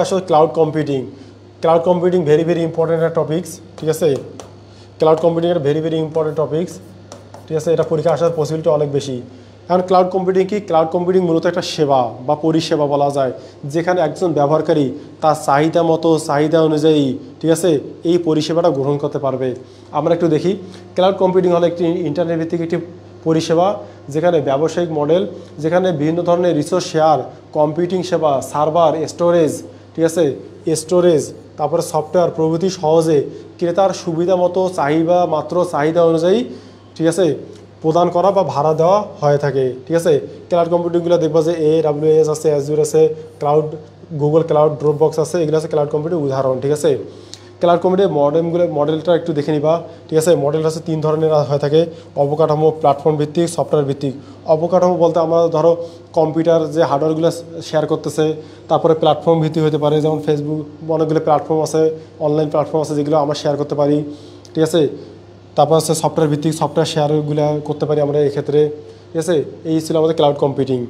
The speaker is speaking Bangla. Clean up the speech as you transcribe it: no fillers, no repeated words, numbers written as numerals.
আসলে ক্লাউড কম্পিউটিং ভেরি ইম্পর্টেন্ট একটা টপিকস, ঠিক আছে। ক্লাউড কম্পিউটিং একটা ভেরি ইম্পর্টেন্ট টপিকস, ঠিক আছে। এটা পরীক্ষা আসার পসিবিলিটি অনেক বেশি। এখন ক্লাউড কম্পিউটিং কি? ক্লাউড কম্পিউটিং মূলত একটা সেবা বা পরিষেবা বলা যায়, যেখানে একজন ব্যবহারকারী তার চাহিদা অনুযায়ী, ঠিক আছে, এই পরিষেবাটা গ্রহণ করতে পারবে। আমরা একটু দেখি। ক্লাউড কম্পিউটিং হলো একটি ইন্টারনেট ভিত্তিক একটি পরিষেবা, যেখানে ব্যবসায়িক মডেল, যেখানে বিভিন্ন ধরনের রিসোর্স শেয়ার, কম্পিউটিং সেবা, সার্ভার, স্টোরেজ, ঠিক আছে, তারপরে সফটওয়্যার প্রভৃতি সহজে ক্রেতার সুবিধা মতো চাহিদা অনুযায়ী, ঠিক আছে, প্রদান করা বা ভাড়া দেওয়া হয়ে থাকে, ঠিক আছে। ক্লাউড কম্পিউটিংগুলো দেখবা যে AWS আছে, অ্যাজুর আছে, গুগল ক্লাউড, ড্রপবক্স আছে, এগুলো আছে ক্লাউড কম্পিউটিং উদাহরণ, ঠিক আছে। ক্লাউড কম্পিউটিং মডেলটা একটু দেখে নিবা, ঠিক আছে। মডেল হচ্ছে 3 ধরনের হয়ে থাকে: অবকাঠামো, প্ল্যাটফর্ম ভিত্তিক, সফটওয়্যার ভিত্তিক। অবকাঠামো বলতে আমরা ধরো কম্পিউটার যে হার্ডওয়্যারগুলো শেয়ার করতেছে, তারপরে প্ল্যাটফর্ম ভিত্তিক হতে পারে, যেমন ফেসবুক, অনেকগুলো প্ল্যাটফর্ম আছে, অনলাইন প্ল্যাটফর্ম আছে যেগুলো আমরা শেয়ার করতে পারি, ঠিক আছে। তারপর হচ্ছে সফটওয়্যার ভিত্তিক, সফটওয়্যার শেয়ারগুলো করতে পারি আমরা এক্ষেত্রে, ঠিক আছে। এই ছিল আমাদের ক্লাউড কম্পিউটিং।